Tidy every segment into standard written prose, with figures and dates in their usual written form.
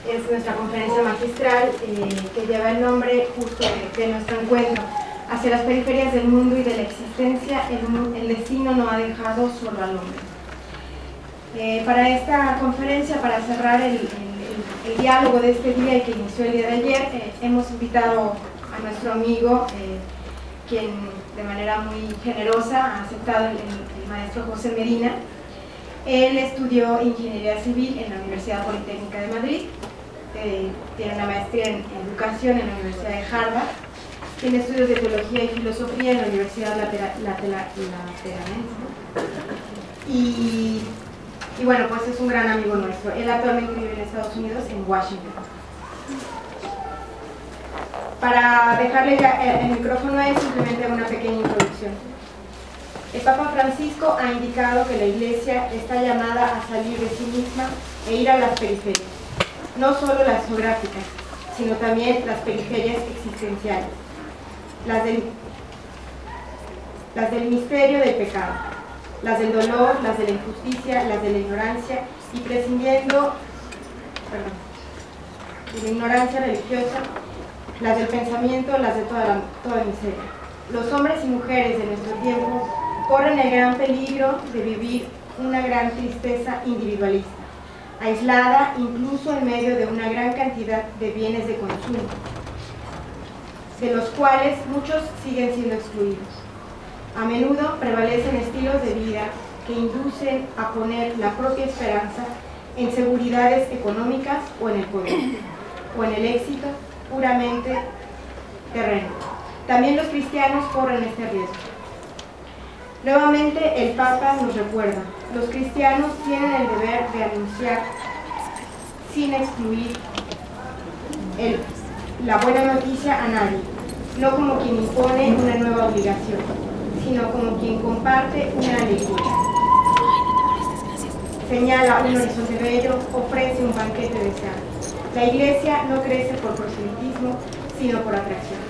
Es nuestra conferencia magistral que lleva el nombre justo de nuestro encuentro. Hacia las periferias del mundo y de la existencia, el destino no ha dejado solo al hombre. Para esta conferencia, para cerrar el diálogo de este día y que inició el día de ayer, hemos invitado a nuestro amigo, quien de manera muy generosa ha aceptado el maestro José Medina. Él estudió Ingeniería Civil en la Universidad Politécnica de Madrid, tiene una maestría en Educación en la Universidad de Harvard, tiene estudios de Teología y Filosofía en la Universidad Lateranense, y bueno, pues es un gran amigo nuestro. Él actualmente vive en Estados Unidos, en Washington. Para dejarle ya el micrófono a él, simplemente una pequeña introducción. El Papa Francisco ha indicado que la Iglesia está llamada a salir de sí misma e ir a las periferias, no solo las geográficas, sino también las periferias existenciales, las del misterio del pecado, las del dolor, las de la injusticia, las de la ignorancia, y prescindiendo de la ignorancia religiosa, las del pensamiento, las de toda miseria. Los hombres y mujeres de nuestro tiempo corren el gran peligro de vivir una gran tristeza individualista, aislada incluso en medio de una gran cantidad de bienes de consumo, de los cuales muchos siguen siendo excluidos. A menudo prevalecen estilos de vida que inducen a poner la propia esperanza en seguridades económicas o en el poder, o en el éxito puramente terreno. También los cristianos corren este riesgo. Nuevamente el Papa nos recuerda, los cristianos tienen el deber de anunciar sin excluir la buena noticia a nadie, no como quien impone una nueva obligación, sino como quien comparte una alegría. Señala un horizonte bello, ofrece un banquete deseado. La Iglesia no crece por proselitismo, sino por atracción.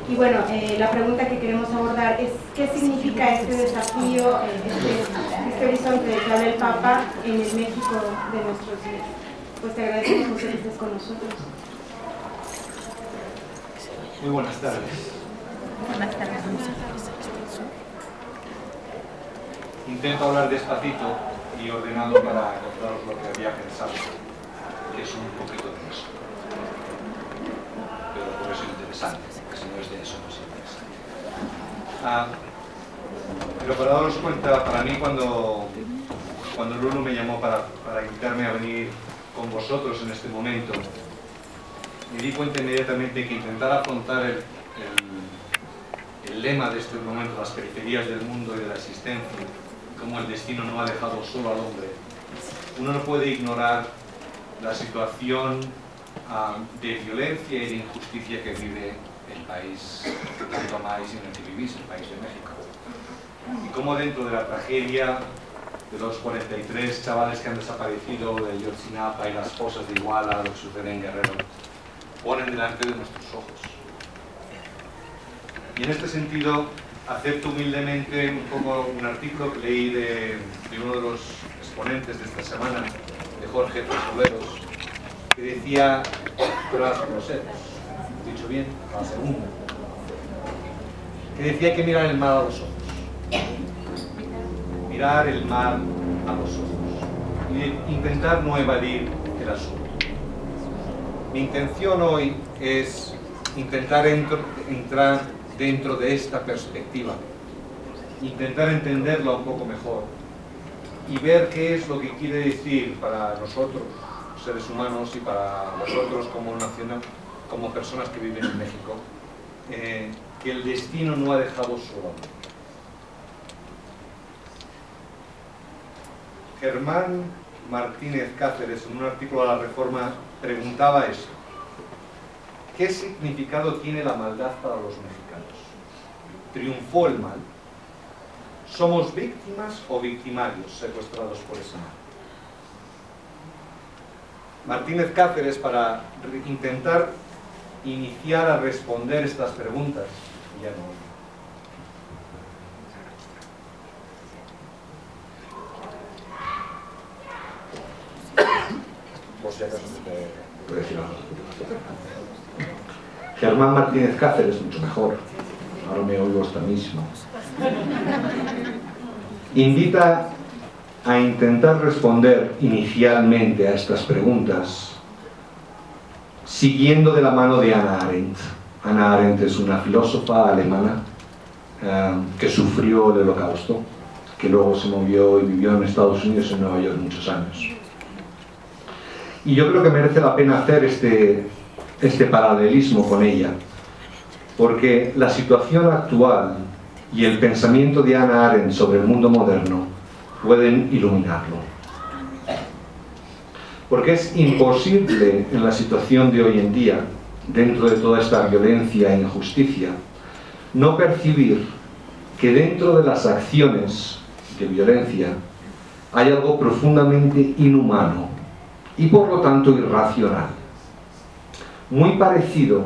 Y bueno, la pregunta que queremos abordar es ¿qué significa este desafío, este horizonte del que habla el Papa en el México de nuestros días? Pues te agradecemos, José, que estés con nosotros. Muy buenas tardes. Buenas tardes. Intento hablar despacito y ordenado para contaros lo que había pensado, que es un poquito de eso. Pero por eso es interesante, porque si no es de eso no es interesante. Pero para daros cuenta, para mí cuando Bruno me llamó para invitarme a venir con vosotros en este momento, me di cuenta inmediatamente que intentar afrontar el lema de este momento, las periferias del mundo y de la existencia, como el destino no ha dejado solo al hombre, uno no puede ignorar la situación de violencia y de injusticia que vive el país que tanto amáis y en el que vivís, el país de México. Y cómo dentro de la tragedia de los 43 chavales que han desaparecido de Ayotzinapa y las fosas de Iguala, lo que sucede en Guerrero, ponen delante de nuestros ojos. Y en este sentido, acepto humildemente un poco un artículo que leí de uno de los exponentes de esta semana, de Jorge Tresoveros, que decía, pero a los dicho bien, a la segunda, que decía que mirar el mal a los ojos. Mirar el mal a los ojos. Y intentar no evadir el asunto. Mi intención hoy es intentar entrar dentro de esta perspectiva, intentar entenderla un poco mejor y ver qué es lo que quiere decir para nosotros, seres humanos, y para vosotros como nación, como personas que viven en México, que el destino no ha dejado solo. Germán Martínez Cáceres, en un artículo a la Reforma, preguntaba esto: ¿qué significado tiene la maldad para los mexicanos? ¿Triunfó el mal? ¿Somos víctimas o victimarios secuestrados por ese mal? Martínez Cáceres para intentar iniciar a responder estas preguntas. Ya no. Germán Martínez Cáceres, mucho mejor. Ahora me oigo hasta mismo. Invita a intentar responder inicialmente a estas preguntas siguiendo de la mano de Hannah Arendt. Hannah Arendt es una filósofa alemana que sufrió el Holocausto, que luego se movió y vivió en Estados Unidos, en Nueva York, muchos años. Y yo creo que merece la pena hacer este paralelismo con ella, porque la situación actual y el pensamiento de Hannah Arendt sobre el mundo moderno pueden iluminarlo. Porque es imposible en la situación de hoy en día, dentro de toda esta violencia e injusticia, no percibir que dentro de las acciones de violencia hay algo profundamente inhumano y por lo tanto irracional, muy parecido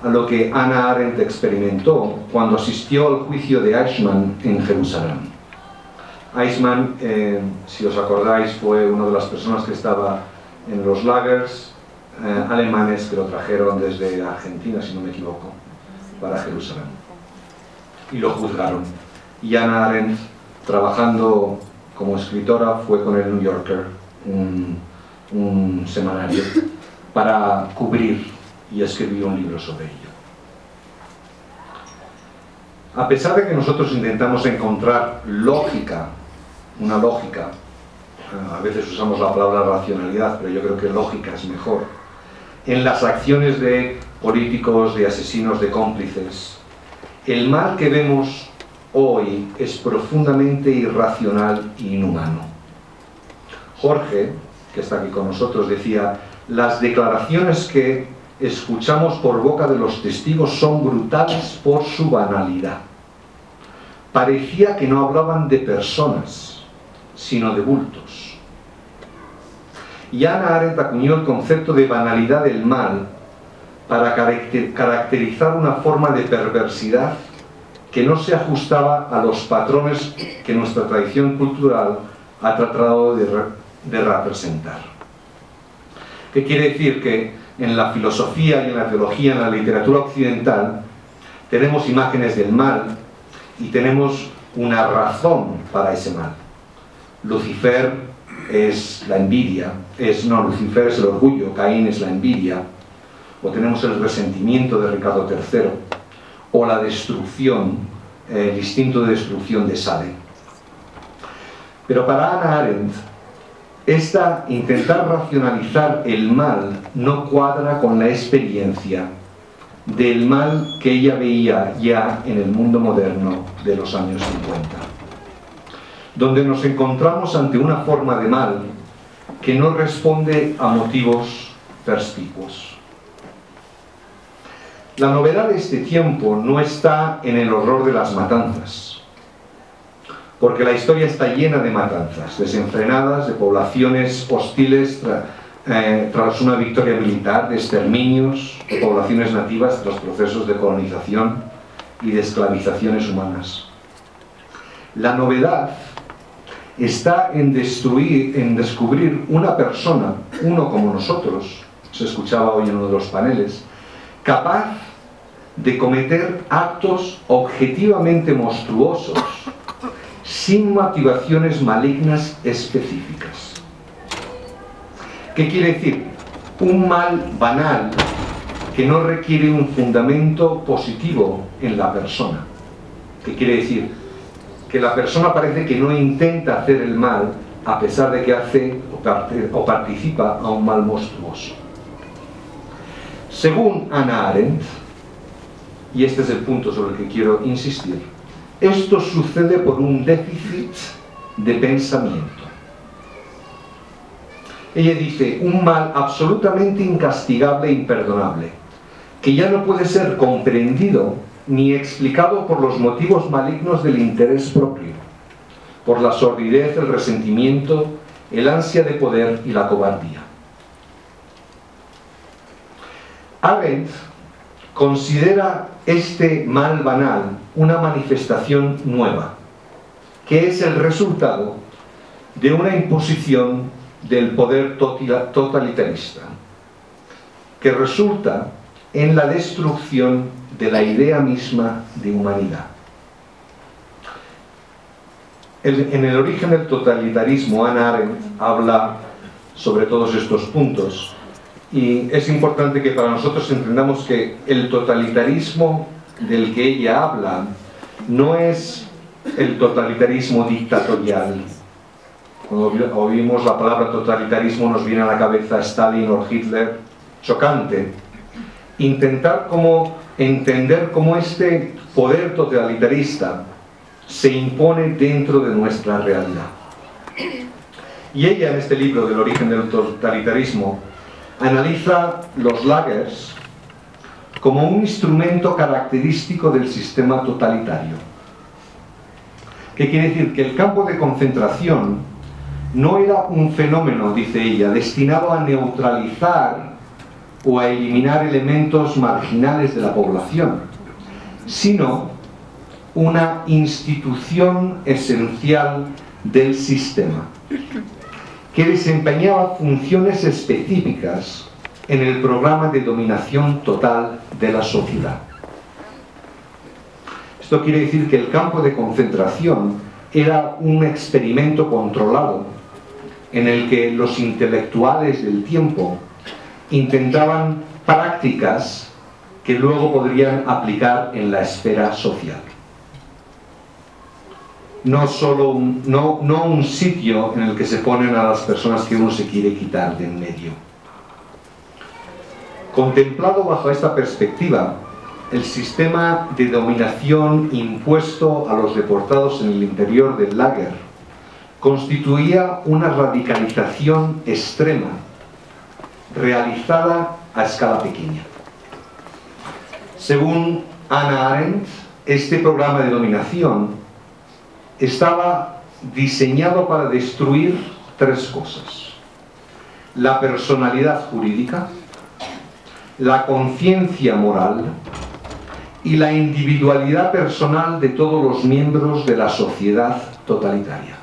a lo que Hannah Arendt experimentó cuando asistió al juicio de Eichmann en Jerusalén. Eichmann, si os acordáis, fue una de las personas que estaba en los lagers alemanes que lo trajeron desde Argentina, si no me equivoco, para Jerusalén. Y lo juzgaron. Y Hannah Arendt, trabajando como escritora, fue con el New Yorker, un semanario, para cubrir y escribir un libro sobre ello. A pesar de que nosotros intentamos encontrar lógica, una lógica, a veces usamos la palabra racionalidad, pero yo creo que lógica es mejor, en las acciones de políticos, de asesinos, de cómplices, el mal que vemos hoy es profundamente irracional e inhumano. Jorge, que está aquí con nosotros, decía: las declaraciones que escuchamos por boca de los testigos son brutales por su banalidad. Parecía que no hablaban de personas, sino de bultos. Y Hannah Arendt acuñó el concepto de banalidad del mal para caracterizar una forma de perversidad que no se ajustaba a los patrones que nuestra tradición cultural ha tratado de representar. ¿Qué quiere decir? Que en la filosofía y en la teología, en la literatura occidental, tenemos imágenes del mal y tenemos una razón para ese mal. Lucifer es la envidia, Lucifer es el orgullo, Caín es la envidia, o tenemos el resentimiento de Ricardo III, o la destrucción, el instinto de destrucción de Sade. Pero para Hannah Arendt, intentar racionalizar el mal no cuadra con la experiencia del mal que ella veía ya en el mundo moderno de los años 50, donde nos encontramos ante una forma de mal que no responde a motivos perspicuos. La novedad de este tiempo no está en el horror de las matanzas, porque la historia está llena de matanzas desenfrenadas, de poblaciones hostiles tras una victoria militar, de exterminios de poblaciones nativas tras procesos de colonización y de esclavizaciones humanas. La novedad está en descubrir una persona, uno como nosotros, se escuchaba hoy en uno de los paneles, capaz de cometer actos objetivamente monstruosos sin motivaciones malignas específicas. ¿Qué quiere decir? Un mal banal que no requiere un fundamento positivo en la persona. ¿Qué quiere decir? Que la persona parece que no intenta hacer el mal a pesar de que hace o participa a un mal monstruoso. Según Hannah Arendt, y este es el punto sobre el que quiero insistir, esto sucede por un déficit de pensamiento. Ella dice, un mal absolutamente incastigable e imperdonable, que ya no puede ser comprendido ni explicado por los motivos malignos del interés propio, por la sordidez, el resentimiento, el ansia de poder y la cobardía. Arendt considera este mal banal una manifestación nueva, que es el resultado de una imposición del poder totalitarista, que resulta en la destrucción de la idea misma de humanidad. En el origen del totalitarismo, Hannah Arendt habla sobre todos estos puntos, y es importante que para nosotros entendamos que el totalitarismo del que ella habla no es el totalitarismo dictatorial. Cuando oímos la palabra totalitarismo nos viene a la cabeza Stalin o Hitler, chocante. Intentar entender cómo este poder totalitarista se impone dentro de nuestra realidad. Y ella, en este libro del origen del totalitarismo, analiza los lagers como un instrumento característico del sistema totalitario. ¿Qué quiere decir? Que el campo de concentración no era un fenómeno, dice ella, destinado a neutralizar o a eliminar elementos marginales de la población, sino una institución esencial del sistema, que desempeñaba funciones específicas en el programa de dominación total de la sociedad. Esto quiere decir que el campo de concentración era un experimento controlado en el que los intelectuales del tiempo intentaban prácticas que luego podrían aplicar en la esfera social. No un sitio en el que se ponen a las personas que uno se quiere quitar de en medio. Contemplado bajo esta perspectiva, el sistema de dominación impuesto a los deportados en el interior del lager constituía una radicalización extrema, realizada a escala pequeña. Según Hannah Arendt, este programa de dominación estaba diseñado para destruir tres cosas: la personalidad jurídica, la conciencia moral y la individualidad personal de todos los miembros de la sociedad totalitaria.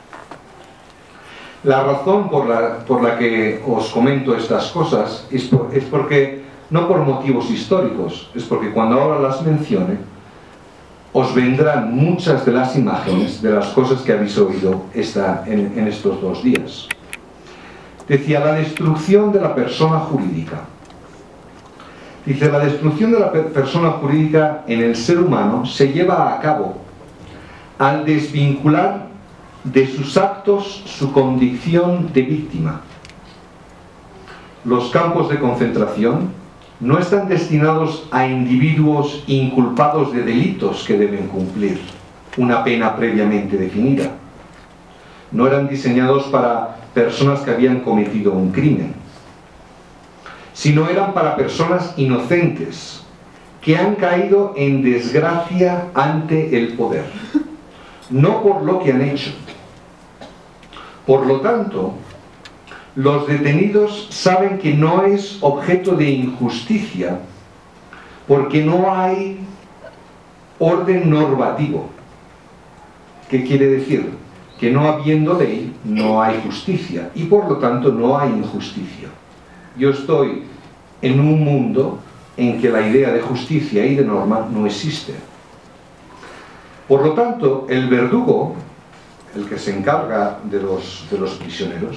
La razón por la que os comento estas cosas es porque, no por motivos históricos, es porque cuando ahora las mencione, os vendrán muchas de las imágenes de las cosas que habéis oído en estos 2 días. Decía, la destrucción de la persona jurídica. Dice, la destrucción de la persona jurídica en el ser humano se lleva a cabo al desvincular de sus actos su condición de víctima. Los campos de concentración no están destinados a individuos inculpados de delitos que deben cumplir una pena previamente definida. No eran diseñados para personas que habían cometido un crimen, sino eran para personas inocentes que han caído en desgracia ante el poder, no por lo que han hecho. Por lo tanto, los detenidos saben que no es objeto de injusticia porque no hay orden normativo. ¿Qué quiere decir? Que no habiendo ley, no hay justicia y por lo tanto no hay injusticia. Yo estoy en un mundo en que la idea de justicia y de norma no existe. Por lo tanto, el verdugo, el que se encarga de los prisioneros,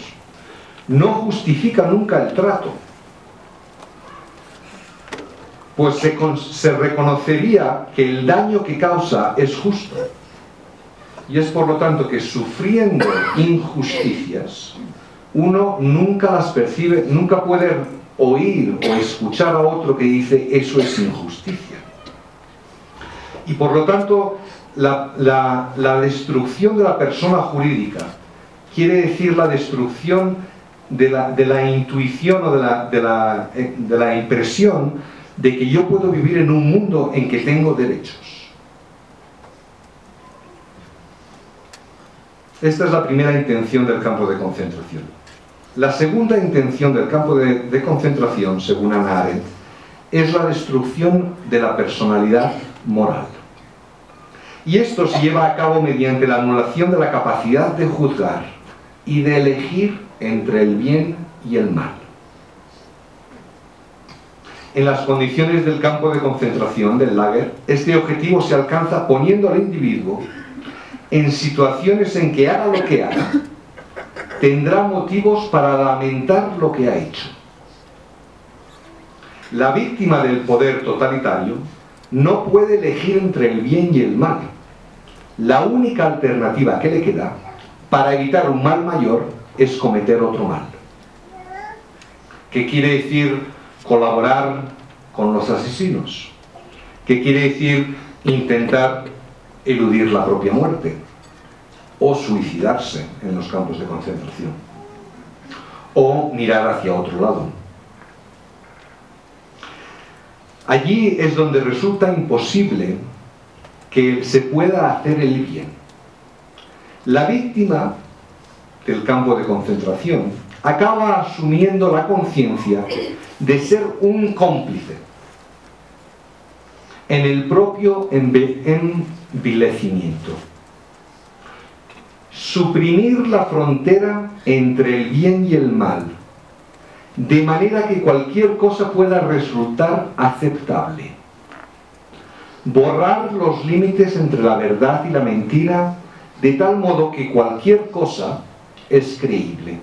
no justifica nunca el trato, pues se reconocería que el daño que causa es justo. Y es por lo tanto que sufriendo injusticias, uno nunca las percibe, nunca puede oír o escuchar a otro que dice eso es injusticia. Y por lo tanto, la destrucción de la persona jurídica quiere decir la destrucción de la intuición o de la impresión de que yo puedo vivir en un mundo en que tengo derechos. Esta es la primera intención del campo de concentración. La segunda intención del campo de concentración, según Hannah Arendt, es la destrucción de la personalidad moral. Y esto se lleva a cabo mediante la anulación de la capacidad de juzgar y de elegir entre el bien y el mal. En las condiciones del campo de concentración del lager, este objetivo se alcanza poniendo al individuo en situaciones en que haga lo que haga, tendrá motivos para lamentar lo que ha hecho. La víctima del poder totalitario no puede elegir entre el bien y el mal. La única alternativa que le queda para evitar un mal mayor es cometer otro mal. ¿Qué quiere decir colaborar con los asesinos? ¿Qué quiere decir intentar eludir la propia muerte? O suicidarse en los campos de concentración. O mirar hacia otro lado. Allí es donde resulta imposible que se pueda hacer el bien. La víctima del campo de concentración acaba asumiendo la conciencia de ser un cómplice en el propio envilecimiento. Suprimir la frontera entre el bien y el mal, de manera que cualquier cosa pueda resultar aceptable. Borrar los límites entre la verdad y la mentira, de tal modo que cualquier cosa es creíble.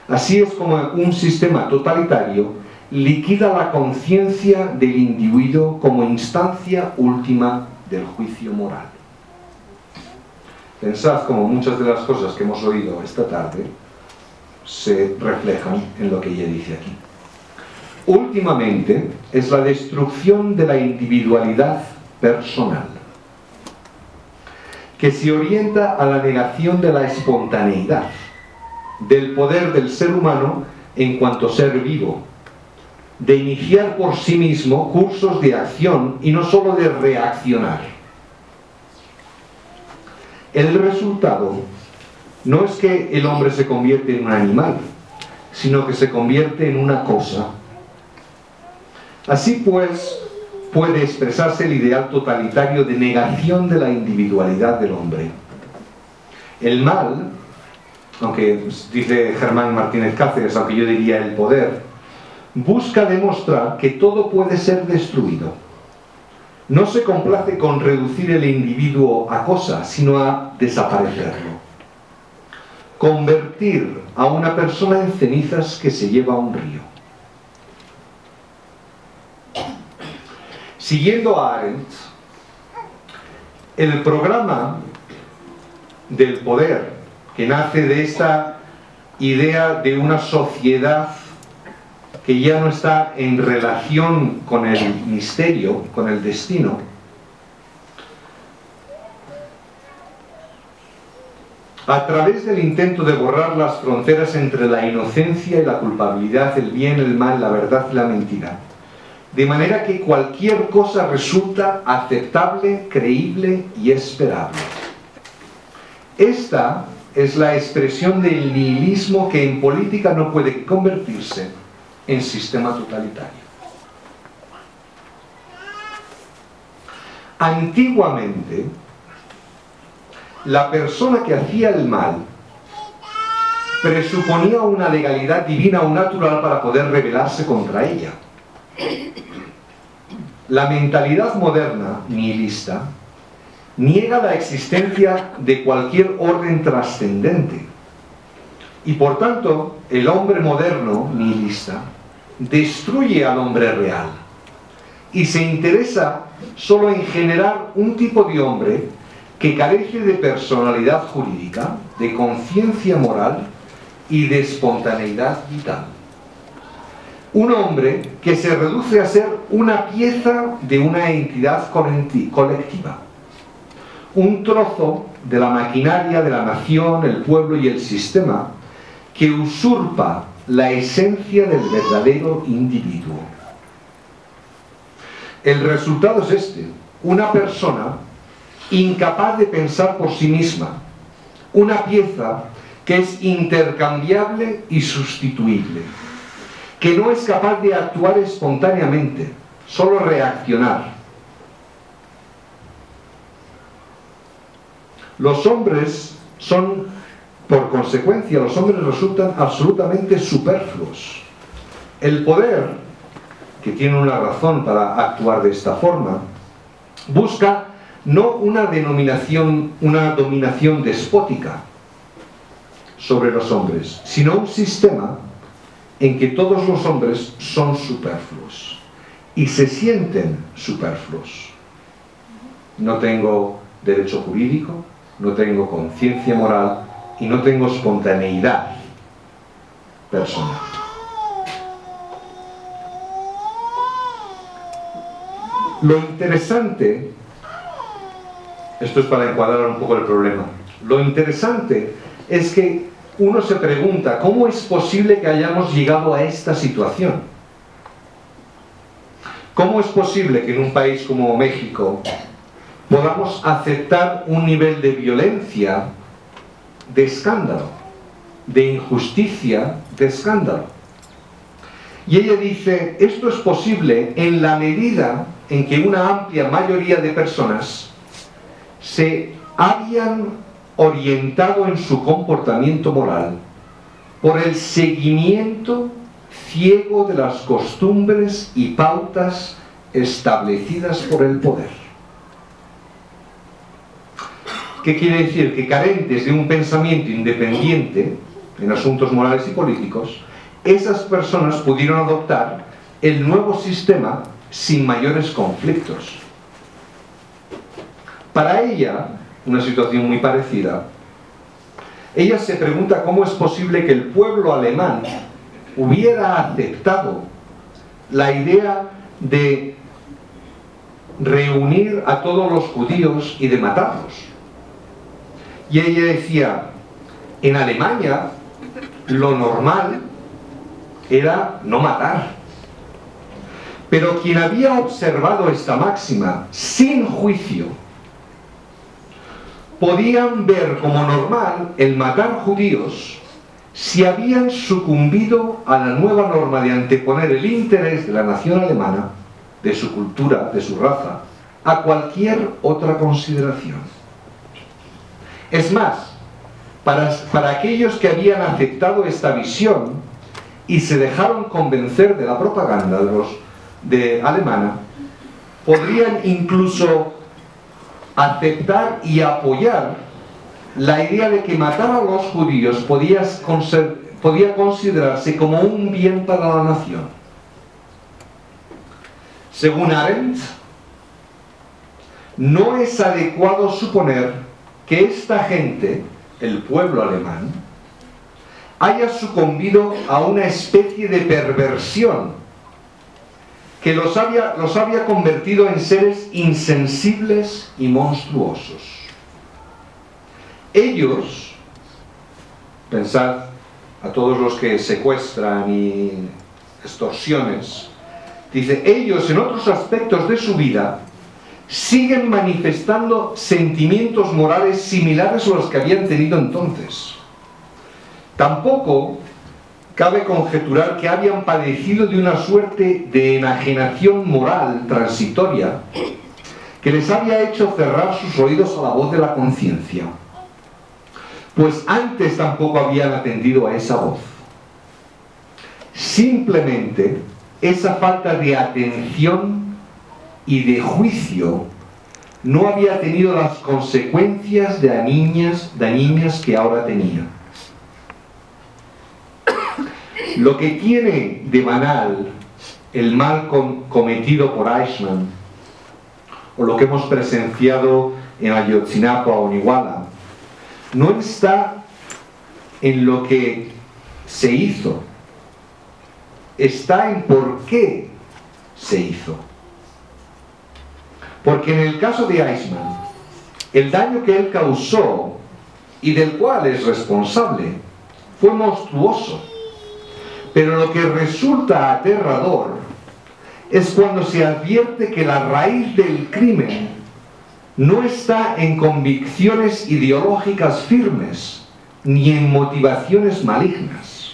Así es como un sistema totalitario liquida la conciencia del individuo como instancia última del juicio moral. Pensad como muchas de las cosas que hemos oído esta tarde se reflejan en lo que ella dice aquí. Últimamente es la destrucción de la individualidad personal, que se orienta a la negación de la espontaneidad, del poder del ser humano en cuanto ser vivo, de iniciar por sí mismo cursos de acción y no solo de reaccionar. El resultado no es que el hombre se convierte en un animal, sino que se convierte en una cosa. Así pues, puede expresarse el ideal totalitario de negación de la individualidad del hombre. El mal, aunque dice Germán Martínez Cáceres, aunque yo diría el poder, busca demostrar que todo puede ser destruido. No se complace con reducir el individuo a cosa, sino a desaparecerlo. Convertir a una persona en cenizas que se lleva a un río. Siguiendo a Arendt, el programa del poder que nace de esta idea de una sociedad que ya no está en relación con el misterio, con el destino, a través del intento de borrar las fronteras entre la inocencia y la culpabilidad, el bien, el mal, la verdad y la mentira, de manera que cualquier cosa resulta aceptable, creíble y esperable. Esta es la expresión del nihilismo que en política no puede convertirse en sistema totalitario. Antiguamente, la persona que hacía el mal presuponía una legalidad divina o natural para poder rebelarse contra ella. La mentalidad moderna, nihilista, niega la existencia de cualquier orden trascendente. Y por tanto, el hombre moderno, nihilista, destruye al hombre real y se interesa solo en generar un tipo de hombre que carece de personalidad jurídica, de conciencia moral y de espontaneidad vital. Un hombre que se reduce a ser una pieza de una entidad colectiva, un trozo de la maquinaria de la nación, el pueblo y el sistema que usurpa la esencia del verdadero individuo. El resultado es este: una persona incapaz de pensar por sí misma, una pieza que es intercambiable y sustituible, que no es capaz de actuar espontáneamente, solo reaccionar. Los hombres son, por consecuencia, los hombres resultan absolutamente superfluos. El poder, que tiene una razón para actuar de esta forma, busca no una dominación despótica sobre los hombres, sino un sistema en que todos los hombres son superfluos y se sienten superfluos. No tengo derecho jurídico, no tengo conciencia moral y no tengo espontaneidad personal. Lo interesante, esto es para encuadrar un poco el problema, lo interesante es que uno se pregunta, ¿cómo es posible que hayamos llegado a esta situación? ¿Cómo es posible que en un país como México podamos aceptar un nivel de violencia, de escándalo, de injusticia, de escándalo? Y ella dice, esto es posible en la medida en que una amplia mayoría de personas se habían orientado en su comportamiento moral por el seguimiento ciego de las costumbres y pautas establecidas por el poder. ¿Qué quiere decir? Que carentes de un pensamiento independiente en asuntos morales y políticos, esas personas pudieron adoptar el nuevo sistema sin mayores conflictos. Para ella, una situación muy parecida, ella se pregunta cómo es posible que el pueblo alemán hubiera aceptado la idea de reunir a todos los judíos y de matarlos. Y ella decía, en Alemania lo normal era no matar. Pero quien había observado esta máxima sin juicio, podían ver como normal el matar judíos si habían sucumbido a la nueva norma de anteponer el interés de la nación alemana, de su cultura, de su raza, a cualquier otra consideración. Es más, para aquellos que habían aceptado esta visión y se dejaron convencer de la propaganda de alemana, podrían incluso aceptar y apoyar la idea de que matar a los judíos podía considerarse como un bien para la nación. Según Arendt, no es adecuado suponer que esta gente, el pueblo alemán, haya sucumbido a una especie de perversión que los había convertido en seres insensibles y monstruosos. Ellos, pensad a todos los que secuestran y extorsiones, dice, ellos en otros aspectos de su vida siguen manifestando sentimientos morales similares a los que habían tenido entonces. Tampoco cabe conjeturar que habían padecido de una suerte de enajenación moral transitoria que les había hecho cerrar sus oídos a la voz de la conciencia, pues antes tampoco habían atendido a esa voz. Simplemente esa falta de atención y de juicio no había tenido las consecuencias dañinas que ahora tenía. Lo que tiene de banal el mal cometido por Eichmann, o lo que hemos presenciado en Ayotzinapa o en Iguala, no está en lo que se hizo, está en por qué se hizo. Porque en el caso de Eichmann, el daño que él causó y del cual es responsable fue monstruoso. Pero lo que resulta aterrador es cuando se advierte que la raíz del crimen no está en convicciones ideológicas firmes ni en motivaciones malignas.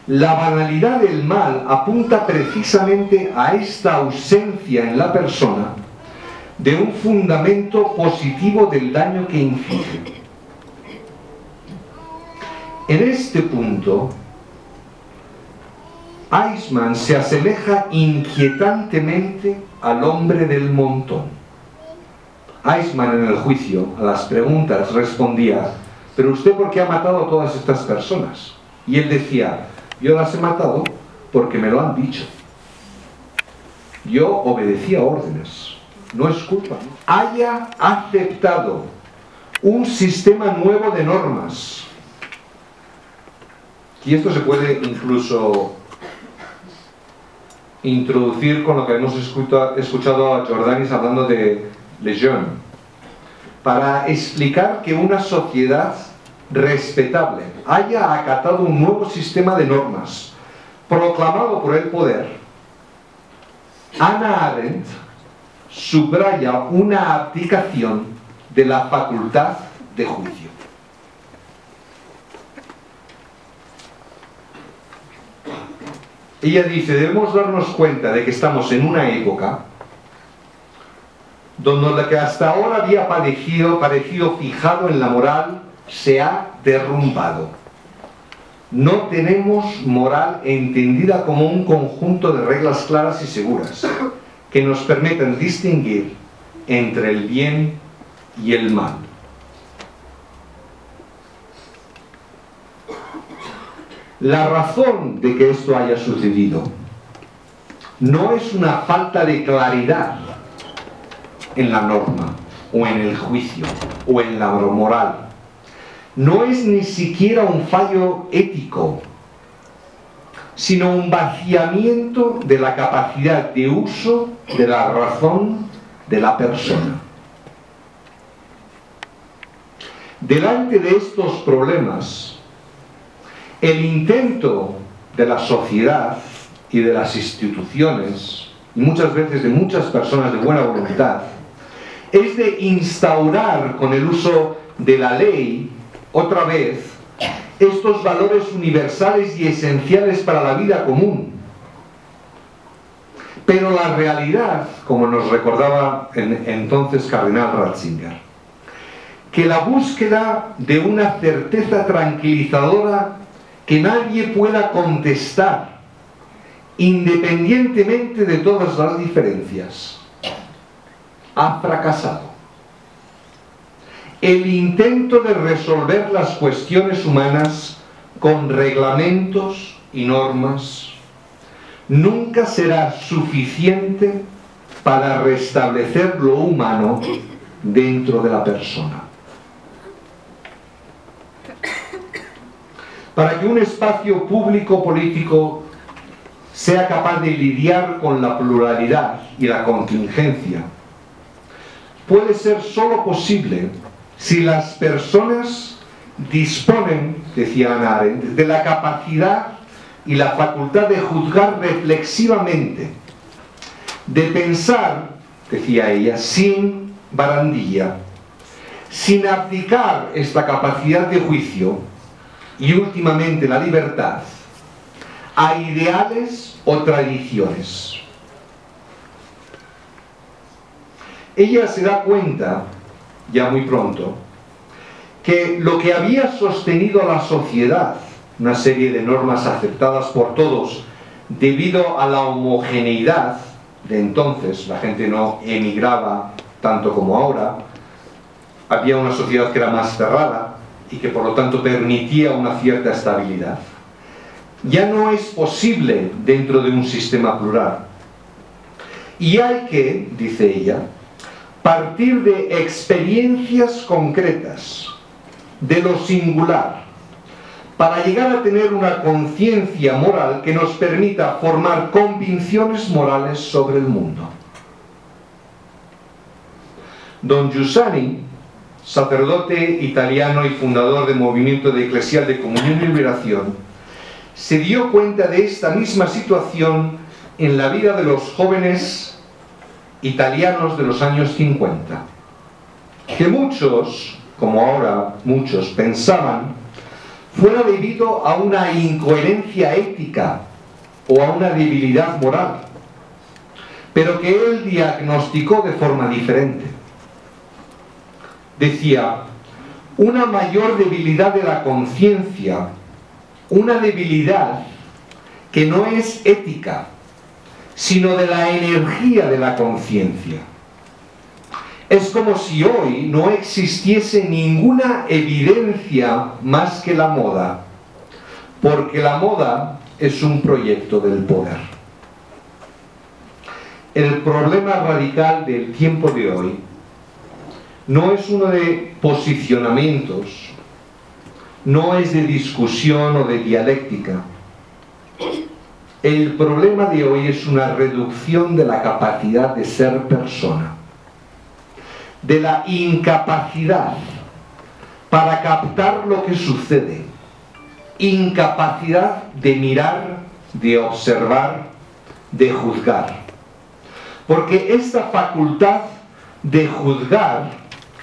La banalidad del mal apunta precisamente a esta ausencia en la persona de un fundamento positivo del daño que inflige. En este punto, Eichmann se asemeja inquietantemente al hombre del montón. Eichmann en el juicio, a las preguntas, respondía: ¿pero usted por qué ha matado a todas estas personas? Y él decía: yo las he matado porque me lo han dicho. Yo obedecía órdenes, no es culpa. Haya aceptado un sistema nuevo de normas. Y esto se puede incluso introducir con lo que hemos escuchado a Jordanis hablando de Lejeune, para explicar que una sociedad respetable haya acatado un nuevo sistema de normas proclamado por el poder. Hannah Arendt subraya una abdicación de la facultad de juicio. Ella dice: debemos darnos cuenta de que estamos en una época donde lo que hasta ahora había parecido fijado en la moral se ha derrumbado. No tenemos moral entendida como un conjunto de reglas claras y seguras que nos permitan distinguir entre el bien y el mal. La razón de que esto haya sucedido no es una falta de claridad en la norma, o en el juicio, o en la moral. No es ni siquiera un fallo ético, sino un vaciamiento de la capacidad de uso de la razón de la persona. Delante de estos problemas, el intento de la sociedad y de las instituciones, y muchas veces de muchas personas de buena voluntad, es de instaurar con el uso de la ley, otra vez, estos valores universales y esenciales para la vida común. Pero la realidad, como nos recordaba entonces Cardenal Ratzinger, que la búsqueda de una certeza tranquilizadora que nadie pueda contestar, independientemente de todas las diferencias, ha fracasado. El intento de resolver las cuestiones humanas con reglamentos y normas nunca será suficiente para restablecer lo humano dentro de la persona. Para que un espacio público político sea capaz de lidiar con la pluralidad y la contingencia, puede ser solo posible si las personas disponen, decía Hannah Arendt, de la capacidad y la facultad de juzgar reflexivamente, de pensar, decía ella, sin barandilla, sin abdicar esta capacidad de juicio y últimamente la libertad a ideales o tradiciones. Ella se da cuenta, ya muy pronto, que lo que había sostenido a la sociedad, una serie de normas aceptadas por todos debido a la homogeneidad de entonces, la gente no emigraba tanto como ahora, había una sociedad que era más cerrada y que por lo tanto permitía una cierta estabilidad, ya no es posible dentro de un sistema plural. Y hay que, dice ella, partir de experiencias concretas, de lo singular, para llegar a tener una conciencia moral que nos permita formar convicciones morales sobre el mundo. Don Giussani, sacerdote italiano y fundador del movimiento de Eclesial de Comunión y Liberación, se dio cuenta de esta misma situación en la vida de los jóvenes italianos de los años 50, que muchos, como ahora muchos, pensaban fuera debido a una incoherencia ética o a una debilidad moral, pero que él diagnosticó de forma diferente. Decía, una mayor debilidad de la conciencia, una debilidad que no es ética, sino de la energía de la conciencia. Es como si hoy no existiese ninguna evidencia más que la moda, porque la moda es un proyecto del poder. El problema radical del tiempo de hoy no es uno de posicionamientos, no es de discusión o de dialéctica. El problema de hoy es una reducción de la capacidad de ser persona, de la incapacidad para captar lo que sucede, incapacidad de mirar, de observar, de juzgar. Porque esta facultad de juzgar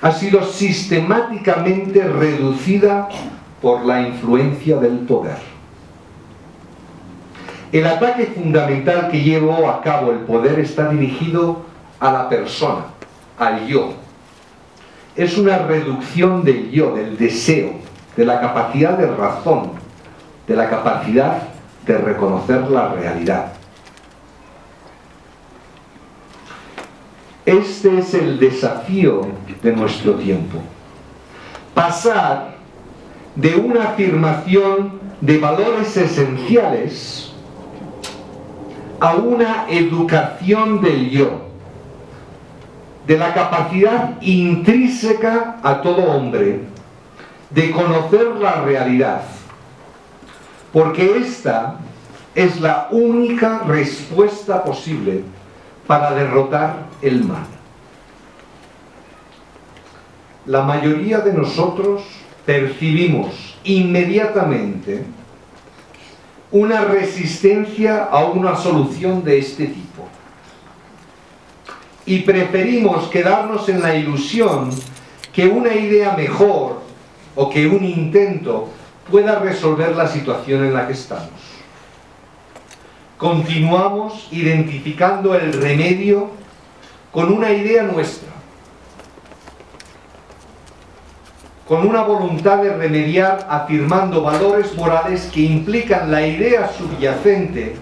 ha sido sistemáticamente reducida por la influencia del poder. El ataque fundamental que llevó a cabo el poder está dirigido a la persona, al yo. Es una reducción del yo, del deseo, de la capacidad de razón, de la capacidad de reconocer la realidad. Este es el desafío de nuestro tiempo. Pasar de una afirmación de valores esenciales a una educación del yo, de la capacidad intrínseca a todo hombre de conocer la realidad, porque esta es la única respuesta posible para derrotar el mal. La mayoría de nosotros percibimos inmediatamente una resistencia a una solución de este tipo y preferimos quedarnos en la ilusión que una idea mejor o que un intento pueda resolver la situación en la que estamos. Continuamos identificando el remedio con una idea nuestra, con una voluntad de remediar afirmando valores morales que implican la idea subyacente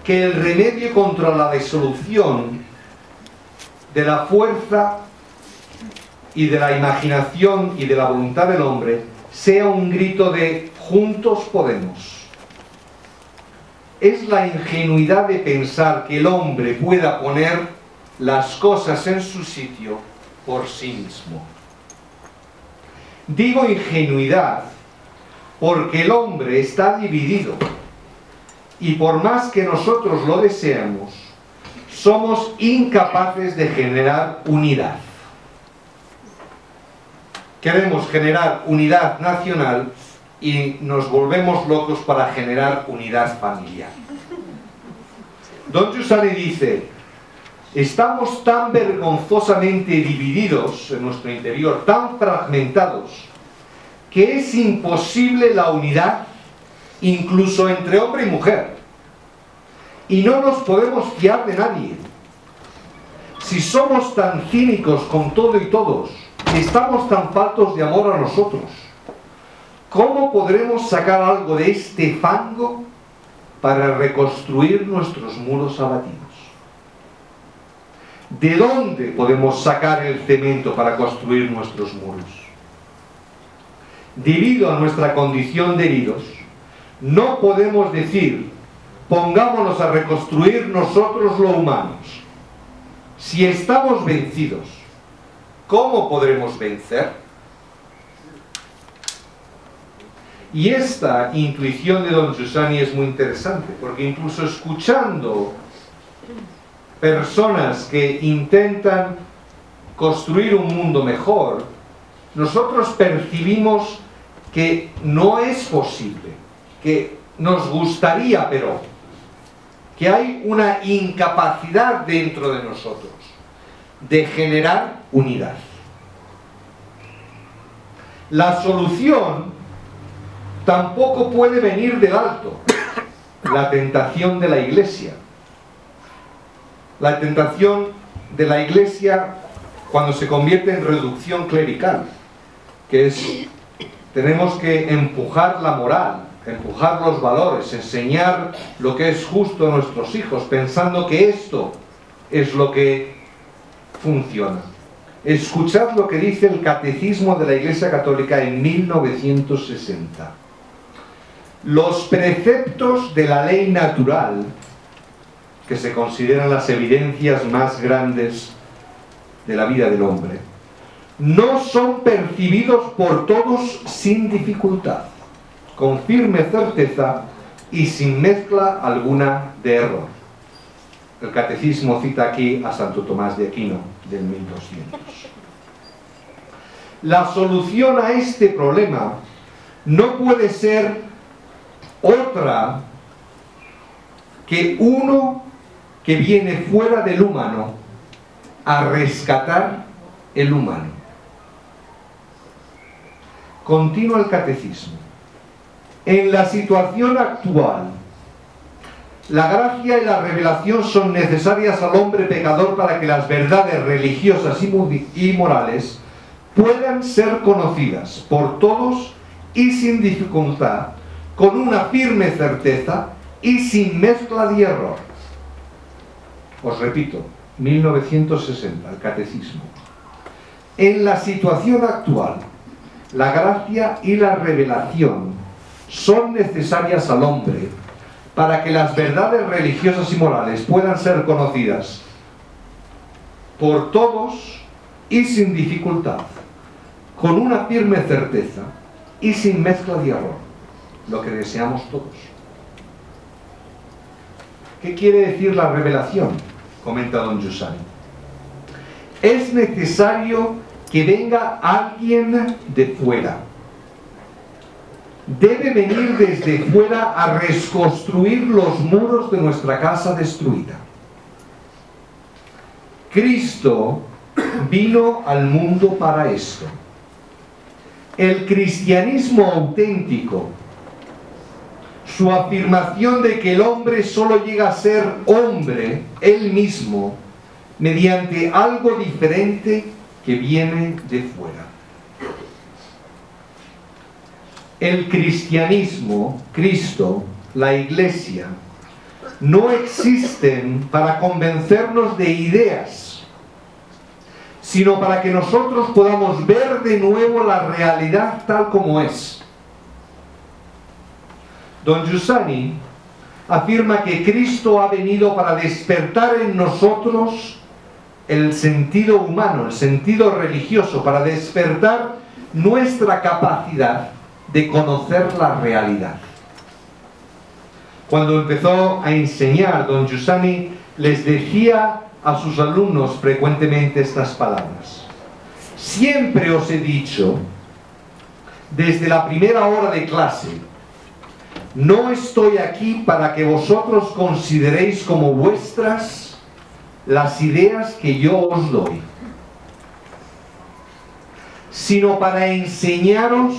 que el remedio contra la disolución de la fuerza y de la imaginación y de la voluntad del hombre sea un grito de juntos podemos. Es la ingenuidad de pensar que el hombre pueda poner las cosas en su sitio por sí mismo. Digo ingenuidad porque el hombre está dividido y por más que nosotros lo deseamos, somos incapaces de generar unidad. Queremos generar unidad nacional y nos volvemos locos para generar unidad familiar. Don Giussani dice, estamos tan vergonzosamente divididos en nuestro interior, tan fragmentados, que es imposible la unidad incluso entre hombre y mujer. Y no nos podemos fiar de nadie. Si somos tan cínicos con todo y todos, estamos tan faltos de amor a nosotros, ¿cómo podremos sacar algo de este fango para reconstruir nuestros muros abatidos? ¿De dónde podemos sacar el cemento para construir nuestros muros? Debido a nuestra condición de heridos, no podemos decir, pongámonos a reconstruir nosotros lo humanos. Si estamos vencidos, ¿cómo podremos vencer? Y esta intuición de Don Giussani es muy interesante, porque incluso escuchando personas que intentan construir un mundo mejor, nosotros percibimos que no es posible, que nos gustaría, pero que hay una incapacidad dentro de nosotros de generar unidad. La solución tampoco puede venir del alto la tentación de la Iglesia. La tentación de la Iglesia cuando se convierte en reducción clerical, que es, tenemos que empujar la moral, empujar los valores, enseñar lo que es justo a nuestros hijos, pensando que esto es lo que funciona. Escuchad lo que dice el Catecismo de la Iglesia Católica en 1960. Los preceptos de la ley natural, que se consideran las evidencias más grandes de la vida del hombre, no son percibidos por todos sin dificultad, con firme certeza y sin mezcla alguna de error. El Catecismo cita aquí a Santo Tomás de Aquino, del 1200. La solución a este problema no puede ser otra que uno que viene fuera del humano a rescatar el humano. Continúa el Catecismo. En la situación actual, la gracia y la revelación son necesarias al hombre pecador para que las verdades religiosas y morales puedan ser conocidas por todos y sin dificultad, con una firme certeza y sin mezcla de error. Os repito, 1960, el Catecismo. En la situación actual, la gracia y la revelación son necesarias al hombre para que las verdades religiosas y morales puedan ser conocidas por todos y sin dificultad, con una firme certeza y sin mezcla de error, lo que deseamos todos. ¿Qué quiere decir la revelación? Comenta don Giussani. Es necesario que venga alguien de fuera. Debe venir desde fuera a reconstruir los muros de nuestra casa destruida. Cristo vino al mundo para esto. El cristianismo auténtico, su afirmación de que el hombre solo llega a ser hombre él mismo mediante algo diferente que viene de fuera. El cristianismo, Cristo, la Iglesia, no existen para convencernos de ideas, sino para que nosotros podamos ver de nuevo la realidad tal como es. Don Giussani afirma que Cristo ha venido para despertar en nosotros el sentido humano, el sentido religioso, para despertar nuestra capacidad de conocer la realidad. Cuando empezó a enseñar, don Giussani les decía a sus alumnos frecuentemente estas palabras: siempre os he dicho, desde la primera hora de clase, no estoy aquí para que vosotros consideréis como vuestras las ideas que yo os doy, sino para enseñaros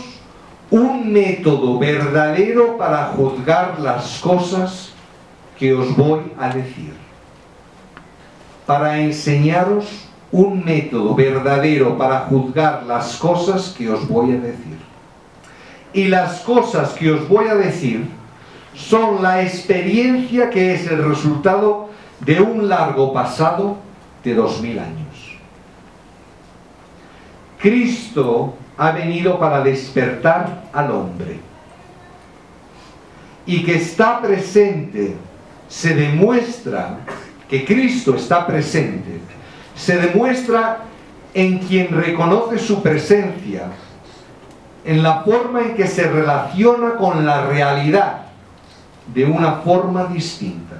un método verdadero para juzgar las cosas que os voy a decir. Para enseñaros un método verdadero para juzgar las cosas que os voy a decir. Y las cosas que os voy a decir son la experiencia que es el resultado de un largo pasado de 2000 años. Cristo ha venido para despertar al hombre, y que está presente, se demuestra que Cristo está presente, se demuestra en quien reconoce su presencia, en la forma en que se relaciona con la realidad de una forma distinta,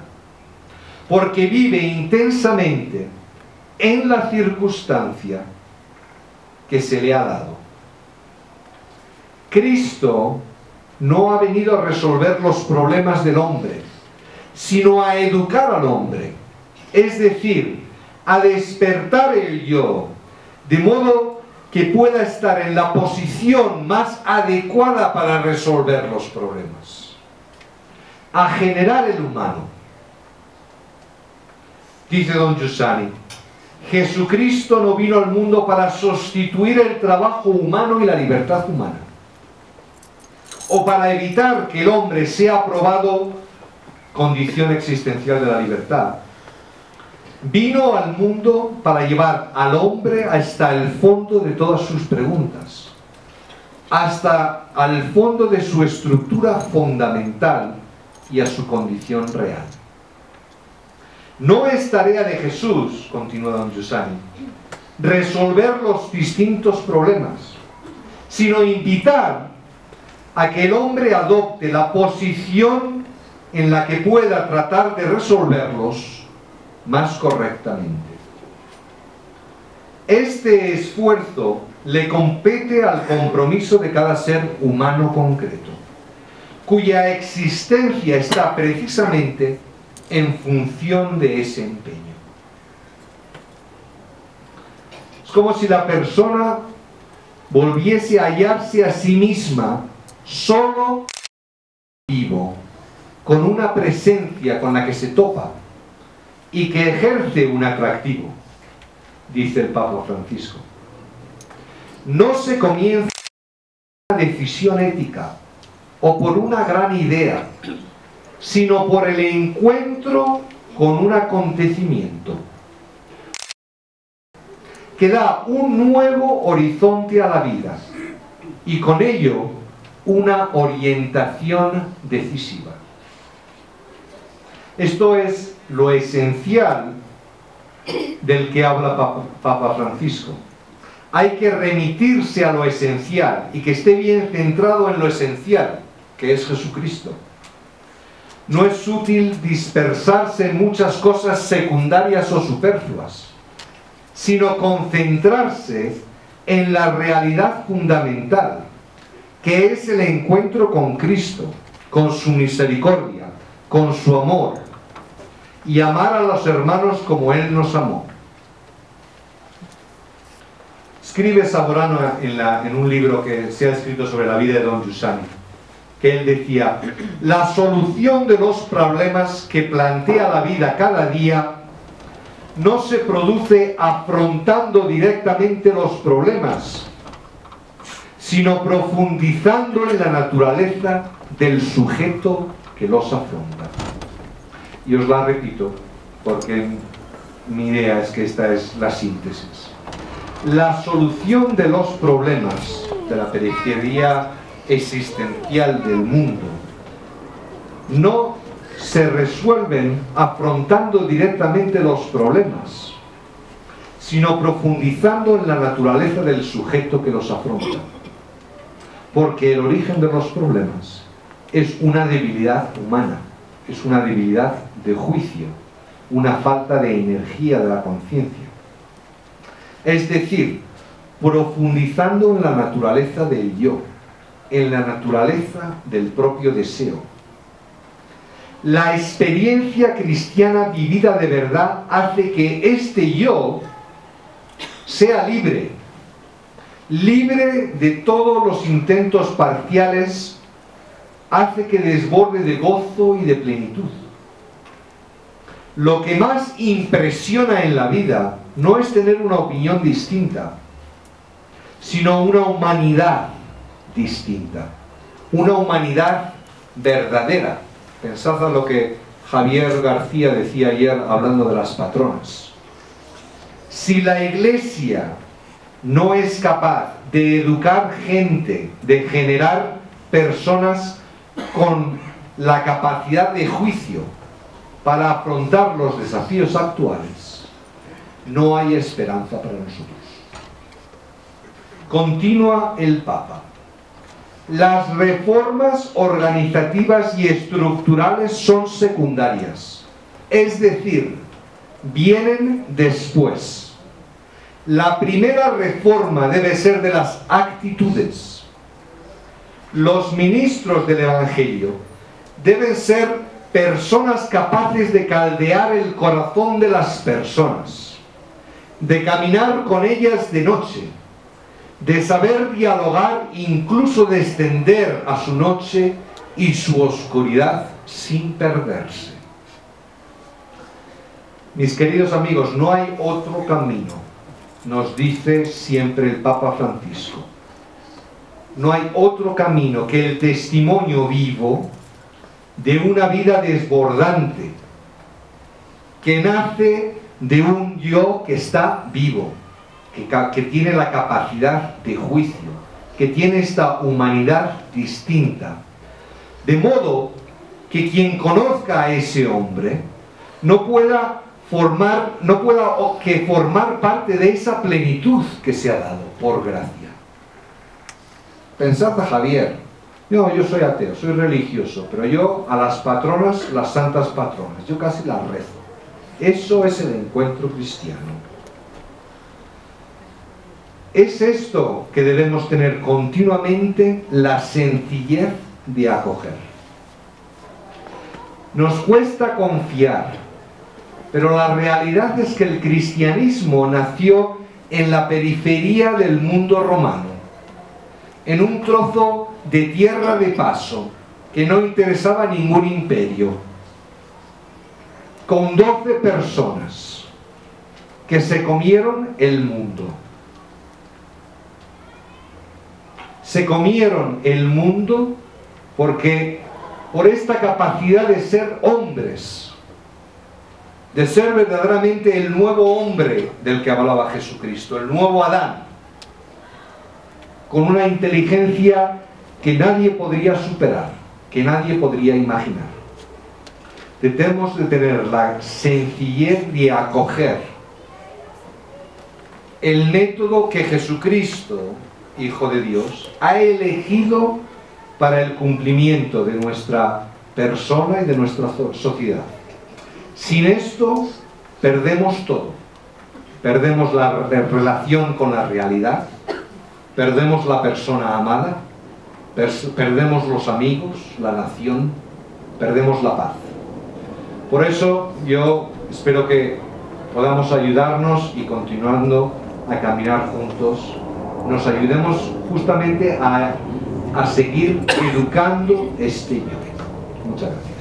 porque vive intensamente en la circunstancia que se le ha dado. Cristo no ha venido a resolver los problemas del hombre, sino a educar al hombre, es decir, a despertar el yo, de modo que pueda estar en la posición más adecuada para resolver los problemas, a generar el humano. Dice don Giussani, Jesucristo no vino al mundo para sustituir el trabajo humano y la libertad humana, o para evitar que el hombre sea probado, condición existencial de la libertad. Vino al mundo para llevar al hombre hasta el fondo de todas sus preguntas, hasta al fondo de su estructura fundamental y a su condición real. No es tarea de Jesús, continúa don Giussani, resolver los distintos problemas, sino invitar a que el hombre adopte la posición en la que pueda tratar de resolverlos más correctamente. Este esfuerzo le compete al compromiso de cada ser humano concreto, cuya existencia está precisamente en función de ese empeño. Es como si la persona volviese a hallarse a sí misma solo vivo, con una presencia con la que se topa y que ejerce un atractivo, dice el Papa Francisco. No se comienza por una decisión ética o por una gran idea, sino por el encuentro con un acontecimiento que da un nuevo horizonte a la vida y con ello una orientación decisiva. Esto es lo esencial del que habla Papa Francisco. Hay que remitirse a lo esencial y que esté bien centrado en lo esencial, que es Jesucristo. No es útil dispersarse en muchas cosas secundarias o superfluas, sino concentrarse en la realidad fundamental, que es el encuentro con Cristo, con su misericordia, con su amor, y amar a los hermanos como Él nos amó. Escribe Savorano en un libro que se ha escrito sobre la vida de don Giussani, que él decía: la solución de los problemas que plantea la vida cada día no se produce afrontando directamente los problemas, sino profundizando en la naturaleza del sujeto que los afronta. Y os la repito, porque mi idea es que esta es la síntesis. La solución de los problemas de la periferia existencial del mundo no se resuelven afrontando directamente los problemas, sino profundizando en la naturaleza del sujeto que los afronta. Porque el origen de los problemas es una debilidad humana, es una debilidad de juicio, una falta de energía de la conciencia. Es decir, profundizando en la naturaleza del yo, en la naturaleza del propio deseo. La experiencia cristiana vivida de verdad hace que este yo sea libre, libre de todos los intentos parciales, hace que desborde de gozo y de plenitud. Lo que más impresiona en la vida no es tener una opinión distinta, sino una humanidad distinta, una humanidad verdadera. Pensad en lo que Javier García decía ayer hablando de las patronas. Si la Iglesia no es capaz de educar gente, de generar personas con la capacidad de juicio para afrontar los desafíos actuales, no hay esperanza para nosotros. Continúa el Papa. Las reformas organizativas y estructurales son secundarias, es decir, vienen después. La primera reforma debe ser de las actitudes. Los ministros del Evangelio deben ser personas capaces de caldear el corazón de las personas, de caminar con ellas de noche, de saber dialogar, incluso de extender a su noche y su oscuridad sin perderse. Mis queridos amigos, no hay otro camino, nos dice siempre el Papa Francisco. No hay otro camino que el testimonio vivo de una vida desbordante, que nace de un yo que está vivo, que tiene la capacidad de juicio, que tiene esta humanidad distinta. De modo que quien conozca a ese hombre no pueda que formar parte de esa plenitud que se ha dado por gracia. Pensad a Javier. No, yo soy ateo, soy religioso, pero yo a las patronas, las santas patronas, yo casi las rezo. Eso es el encuentro cristiano. Es esto que debemos tener continuamente, la sencillez de acoger. Nos cuesta confiar, pero la realidad es que el cristianismo nació en la periferia del mundo romano, en un trozo de tierra de paso que no interesaba a ningún imperio, con 12 personas que se comieron el mundo. Se comieron el mundo porque por esta capacidad de ser hombres, de ser verdaderamente el nuevo hombre del que hablaba Jesucristo, el nuevo Adán, con una inteligencia que nadie podría superar, que nadie podría imaginar. Debemos de tener la sencillez de acoger el método que Jesucristo, Hijo de Dios, ha elegido para el cumplimiento de nuestra persona y de nuestra sociedad. Sin esto perdemos todo. Perdemos la relación con la realidad, perdemos la persona amada, perdemos los amigos, la nación, perdemos la paz. Por eso yo espero que podamos ayudarnos y continuando a caminar juntos, nos ayudemos justamente a seguir educando este yo. Muchas gracias.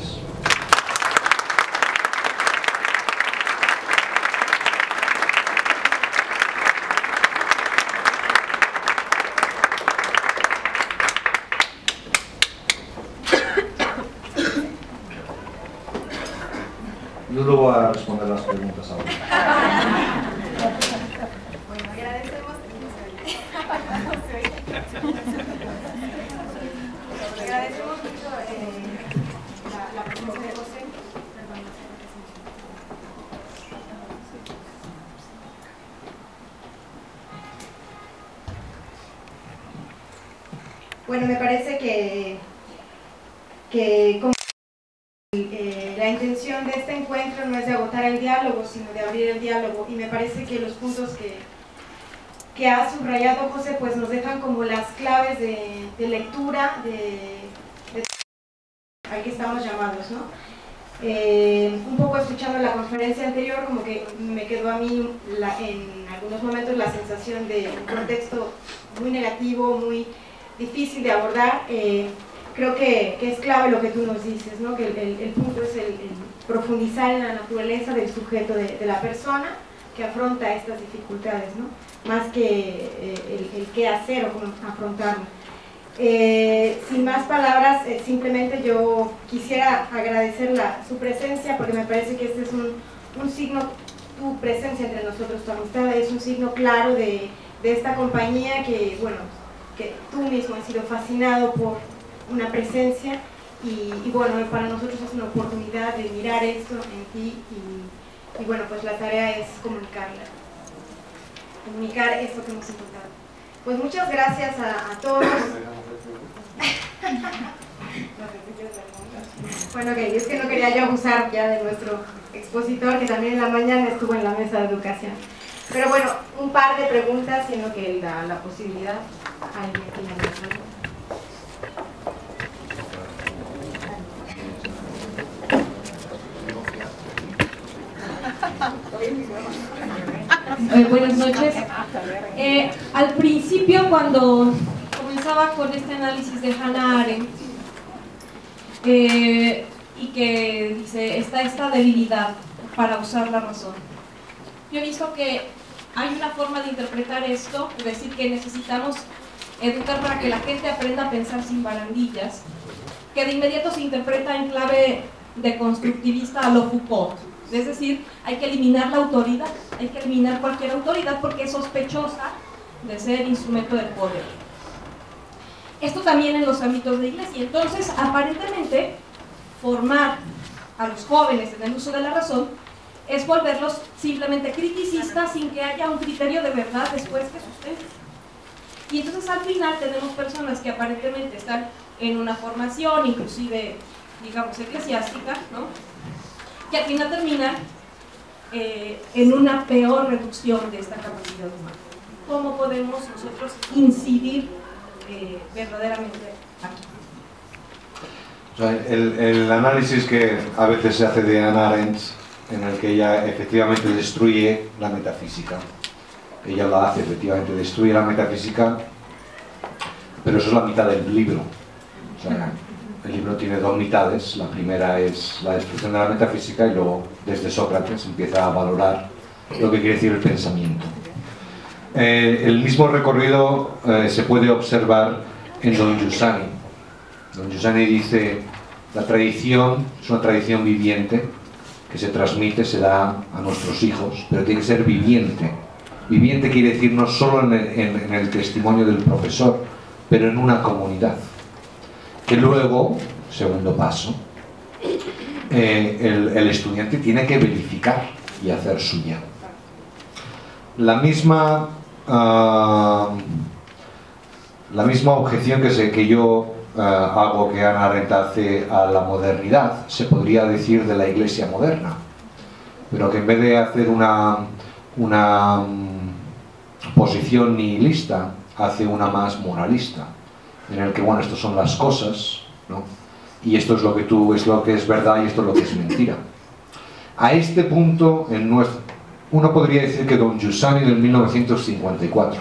Yo no voy a responder las preguntas ahora. Bueno, agradecemos. Agradecemos mucho la presencia de José. Bueno, me parece que como la intención de este encuentro no es de agotar el diálogo, sino de abrir el diálogo, y me parece que los puntos que ha subrayado José pues nos dejan como las claves de lectura al que estamos llamados, ¿no? Un poco escuchando la conferencia anterior, como que me quedó a mí en algunos momentos la sensación de un contexto muy negativo, muy difícil de abordar. Creo que es clave lo que tú nos dices, ¿no? Que el punto es el profundizar en la naturaleza del sujeto, de la persona que afronta estas dificultades, ¿no? Más que el qué hacer o cómo afrontarlo. Sin más palabras, simplemente yo quisiera agradecer su presencia, porque me parece que este es un signo, tu presencia entre nosotros, tu amistad, es un signo claro de esta compañía que, bueno, que tú mismo has sido fascinado por una presencia y bueno, para nosotros es una oportunidad de mirar esto en ti y bueno, pues la tarea es comunicar esto que hemos encontrado. Pues muchas gracias a todos. Bueno, que es que no quería yo abusar ya de nuestro expositor, que también en la mañana estuvo en la mesa de educación. Pero bueno, un par de preguntas, sino que él da la posibilidad a alguien que ya me Buenas noches. Al principio, cuando comenzaba con este análisis de Hannah Arendt, y que dice, está esta debilidad para usar la razón, yo he visto que hay una forma de interpretar esto, es decir, que necesitamos educar para que la gente aprenda a pensar sin barandillas, que de inmediato se interpreta en clave de constructivista a lo Foucault. Es decir, hay que eliminar la autoridad, hay que eliminar cualquier autoridad porque es sospechosa de ser instrumento del poder. Esto también en los ámbitos de iglesia. Entonces, aparentemente, formar a los jóvenes en el uso de la razón es volverlos simplemente criticistas sin que haya un criterio de verdad después que sustente. Y entonces al final tenemos personas que aparentemente están en una formación, inclusive, digamos, eclesiástica, ¿no?, que al final terminan en una peor reducción de esta capacidad humana. ¿Cómo podemos nosotros incidir verdaderamente aquí? O sea, el análisis que a veces se hace de Hannah Arendt, en el que ella efectivamente destruye la metafísica. Ella la hace, efectivamente, destruye la metafísica, pero eso es la mitad del libro. O sea, el libro tiene dos mitades. La primera es la destrucción de la metafísica y luego, desde Sócrates, empieza a valorar lo que quiere decir el pensamiento. El mismo recorrido se puede observar en Don Giussani. Don Giussani dice, la tradición es una tradición viviente que se transmite, se da a nuestros hijos, pero tiene que ser viviente. Viviente quiere decir no solo en el testimonio del profesor, pero en una comunidad. Que luego, segundo paso, el estudiante tiene que verificar y hacer suya. La misma objeción que yo hago, que Hannah Arendt hace a la modernidad, se podría decir de la Iglesia moderna, pero que en vez de hacer una posición nihilista, hace una más moralista, en el que, bueno, estas son las cosas, ¿no?, y esto es lo que es verdad y esto es lo que es mentira. A este punto, uno podría decir que Don Giussani en el 1954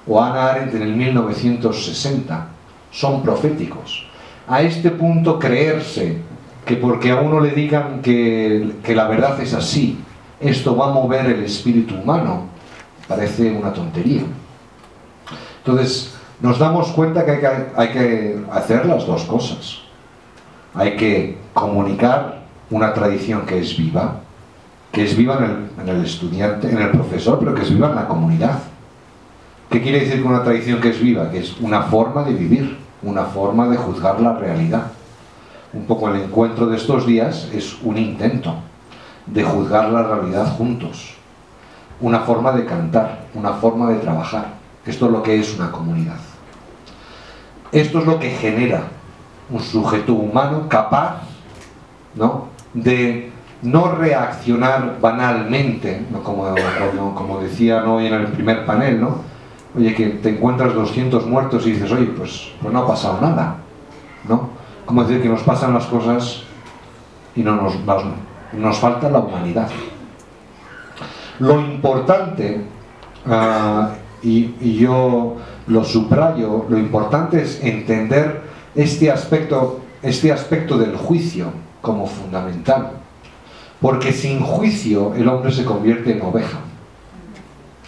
o Hannah Arendt en el 1960 son proféticos. A este punto, creerse que porque a uno le digan que la verdad es así, esto va a mover el espíritu humano, parece una tontería. Entonces, nos damos cuenta que hay que hacer las dos cosas. Hay que comunicar una tradición que es viva en el estudiante, en el profesor, pero que es viva en la comunidad. ¿Qué quiere decir con una tradición que es viva? Que es una forma de vivir, una forma de juzgar la realidad. Un poco el encuentro de estos días es un intento de juzgar la realidad juntos. Una forma de cantar, una forma de trabajar. Esto es lo que es una comunidad. Esto es lo que genera un sujeto humano capaz, ¿no?, de no reaccionar banalmente, ¿no?, como decían hoy en el primer panel, ¿no? Oye, que te encuentras 200 muertos y dices, oye, pues no ha pasado nada, ¿no? Como decir que nos pasan las cosas y nos falta la humanidad. Lo importante, y yo lo subrayo, lo importante es entender este aspecto del juicio como fundamental, porque sin juicio el hombre se convierte en oveja,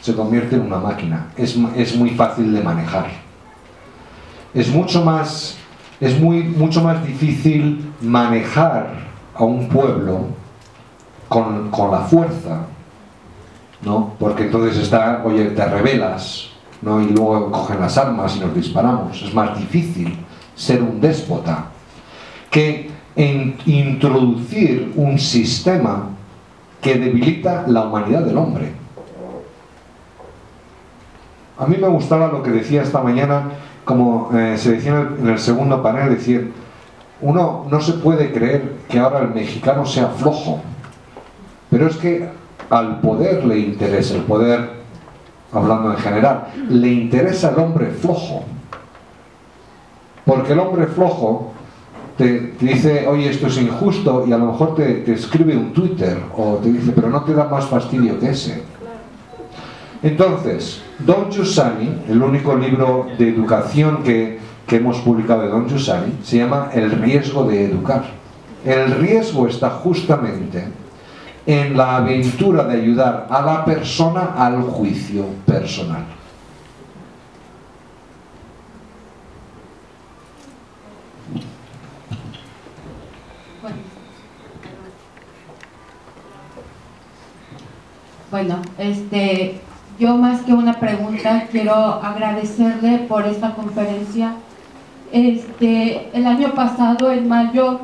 se convierte en una máquina, es muy fácil de manejar, es mucho más difícil manejar a un pueblo con la fuerza, ¿no? Porque entonces oye, te rebelas, ¿no?, y luego cogen las armas y nos disparamos. Es más difícil ser un déspota que introducir un sistema que debilita la humanidad del hombre. A mí me gustaba lo que decía esta mañana, como se decía en el segundo panel, decir, uno no se puede creer que ahora el mexicano sea flojo, pero es que al poder le interesa, el poder, hablando en general, le interesa el hombre flojo, porque el hombre flojo te dice, oye, esto es injusto, y a lo mejor te escribe un Twitter o te dice, pero no te da más fastidio que ese. Entonces, Don Giussani, el único libro de educación que hemos publicado de Don Giussani, se llama El riesgo de educar. El riesgo está justamente en la aventura de ayudar a la persona al juicio personal. Bueno, yo más que una pregunta quiero agradecerle por esta conferencia. El año pasado, en mayo,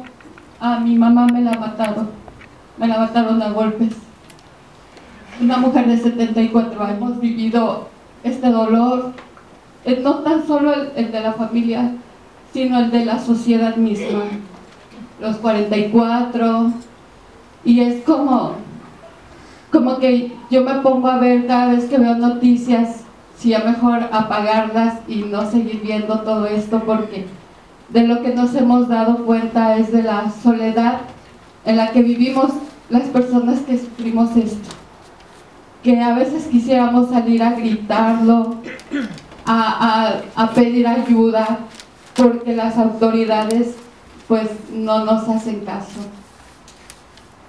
a mi mamá me la mataron a golpes. Una mujer de 74 años. Hemos vivido este dolor, no tan solo el de la familia, sino el de la sociedad misma. Los 44, y es como que yo me pongo a ver cada vez que veo noticias, si es mejor apagarlas y no seguir viendo todo esto, porque de lo que nos hemos dado cuenta es de la soledad en la que vivimos las personas que sufrimos esto, que a veces quisiéramos salir a gritarlo, a pedir ayuda, porque las autoridades pues no nos hacen caso.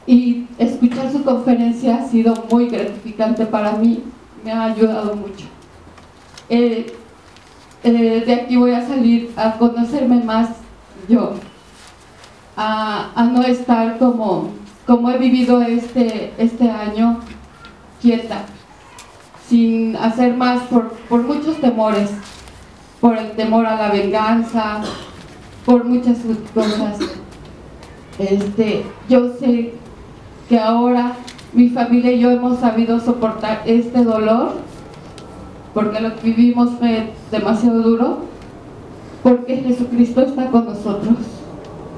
Y escuchar su conferencia ha sido muy gratificante para mí, me ha ayudado mucho. De aquí voy a salir a conocerme más yo, a no estar como he vivido este año, quieta, sin hacer más por muchos temores, por el temor a la venganza, por muchas cosas. Yo sé que ahora mi familia y yo hemos sabido soportar este dolor, porque lo que vivimos fue demasiado duro, porque Jesucristo está con nosotros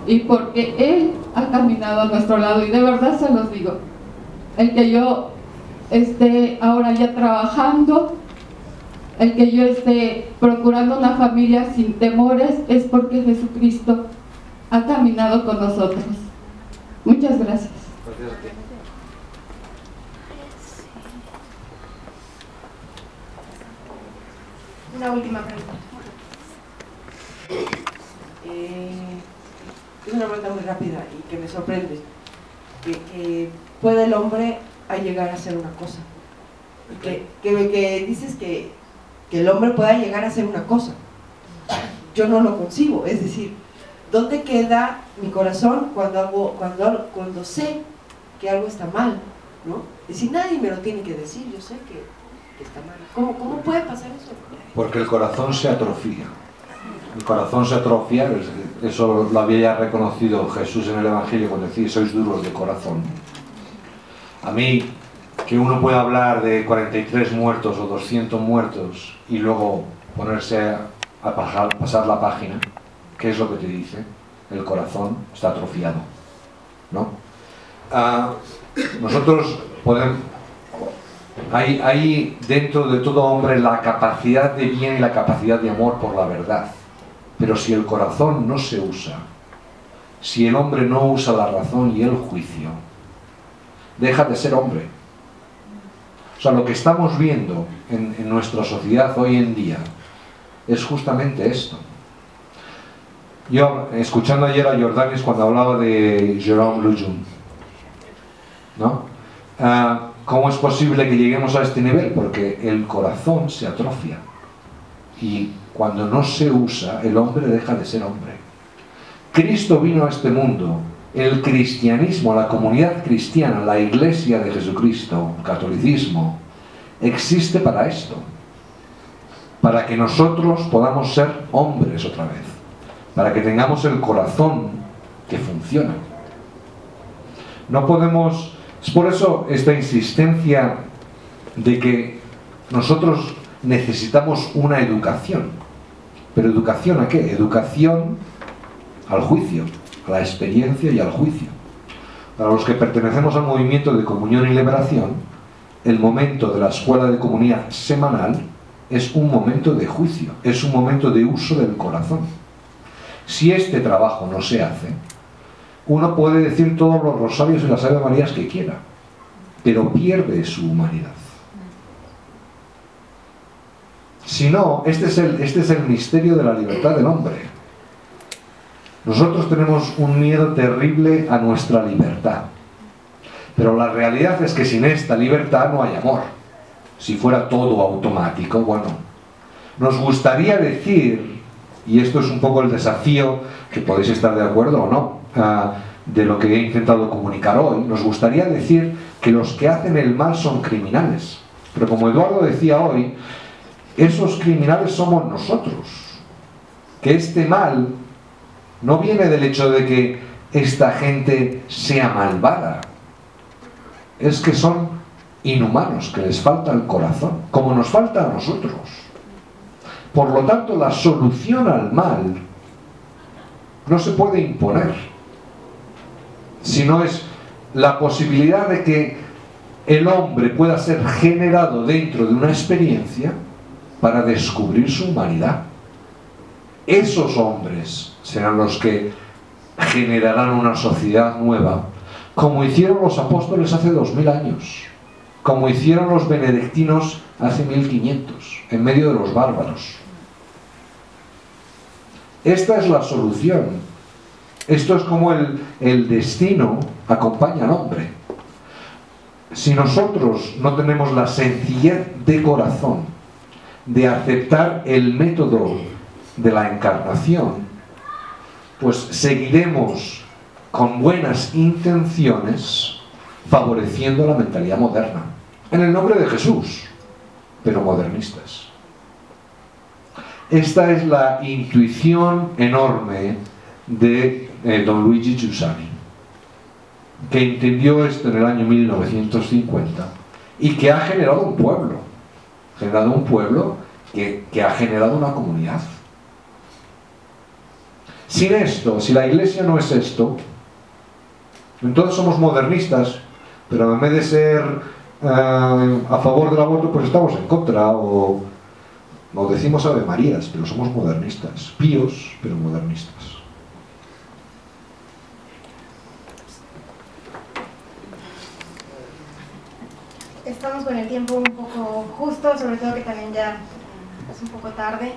y porque Él ha caminado a nuestro lado. Y de verdad se los digo, el que yo esté ahora ya trabajando, el que yo esté procurando una familia sin temores, es porque Jesucristo ha caminado con nosotros. Muchas gracias. Una última pregunta. Es una pregunta muy rápida y que me sorprende. Que ¿puede el hombre a llegar a hacer una cosa? Que dices que el hombre pueda llegar a hacer una cosa. Yo no lo concibo. Es decir, ¿dónde queda mi corazón cuando sé que algo está mal? ¿No? Es decir, nadie me lo tiene que decir, yo sé que está mal. ¿Cómo puede pasar eso? Porque el corazón se atrofia. El corazón se atrofia, eso lo había ya reconocido Jesús en el Evangelio cuando decía: sois duros de corazón. A mí, que uno pueda hablar de 43 muertos o 200 muertos y luego ponerse a pasar la página, ¿qué es lo que te dice? El corazón está atrofiado, ¿no? Nosotros podemos... Hay dentro de todo hombre la capacidad de bien y la capacidad de amor por la verdad. Pero si el corazón no se usa, si el hombre no usa la razón y el juicio, deja de ser hombre. O sea, lo que estamos viendo en nuestra sociedad hoy en día es justamente esto. Yo, escuchando ayer a Jordanis cuando hablaba de Jerome Lujun, ¿no? ¿Cómo es posible que lleguemos a este nivel? Porque el corazón se atrofia y cuando no se usa, el hombre deja de ser hombre. Cristo vino a este mundo, el cristianismo, la comunidad cristiana, la iglesia de Jesucristo, el catolicismo, existe para esto, para que nosotros podamos ser hombres otra vez, para que tengamos el corazón que funciona. No podemos... Es por eso esta insistencia de que nosotros necesitamos una educación. ¿Pero educación a qué? Educación al juicio, a la experiencia y al juicio. Para los que pertenecemos al movimiento de comunión y liberación, el momento de la escuela de comunidad semanal es un momento de juicio, es un momento de uso del corazón. Si este trabajo no se hace, uno puede decir todos los rosarios y las Ave Marías que quiera, pero pierde su humanidad. Si no, este es el misterio de la libertad del hombre. Nosotros tenemos un miedo terrible a nuestra libertad. Pero la realidad es que sin esta libertad no hay amor. Si fuera todo automático, bueno, nos gustaría decir, y esto es un poco el desafío, que podéis estar de acuerdo o no, de lo que he intentado comunicar hoy, nos gustaría decir que los que hacen el mal son criminales. Pero como Eduardo decía hoy, esos criminales somos nosotros. Que este mal no viene del hecho de que esta gente sea malvada. Es que son inhumanos, que les falta el corazón, como nos falta a nosotros. Por lo tanto, la solución al mal no se puede imponer, sino es la posibilidad de que el hombre pueda ser generado dentro de una experiencia para descubrir su humanidad. Esos hombres serán los que generarán una sociedad nueva, como hicieron los apóstoles hace 2000 años, como hicieron los benedictinos hace 1500, en medio de los bárbaros. Esta es la solución. Esto es como el destino acompaña al hombre. Si nosotros no tenemos la sencillez de corazón de aceptar el método de la encarnación, pues seguiremos con buenas intenciones favoreciendo la mentalidad moderna, en el nombre de Jesús, pero modernistas. Esta es la intuición enorme de don Luigi Giussani, que entendió esto en el año 1950 y que ha generado un pueblo, que ha generado una comunidad. Sin esto, si la Iglesia no es esto, entonces somos modernistas, pero en vez de ser a favor del aborto, pues estamos en contra, o decimos Ave Marías, pero somos modernistas, píos, pero modernistas. Estamos con el tiempo un poco justo, sobre todo que también ya es un poco tarde,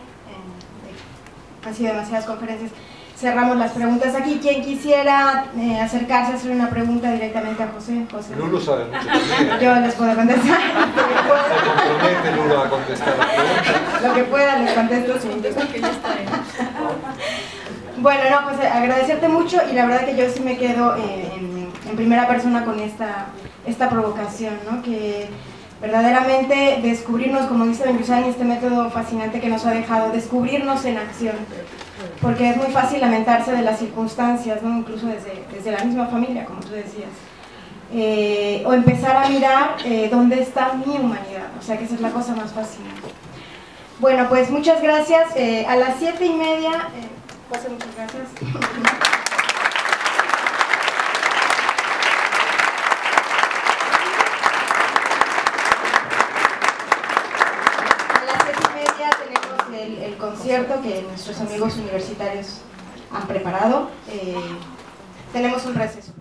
han sido demasiadas conferencias. Cerramos las preguntas aquí. Quien quisiera acercarse a hacer una pregunta directamente a José. Lulu sabe mucho también. Yo les puedo contestar. Se compromete Lulu a contestar las preguntas. Lo que pueda les contesto sin que ya está. Bueno, no, pues agradecerte mucho, y la verdad que yo sí me quedo en primera persona con esta provocación, ¿no? Que verdaderamente descubrirnos, como dice don Giussani, este método fascinante que nos ha dejado, descubrirnos en acción. Porque es muy fácil lamentarse de las circunstancias, ¿no? Incluso desde la misma familia, como tú decías. O empezar a mirar dónde está mi humanidad, o sea que esa es la cosa más fascinante. Bueno, pues muchas gracias. A las 7:30, José, muchas gracias. El concierto que nuestros amigos universitarios han preparado. Tenemos un receso.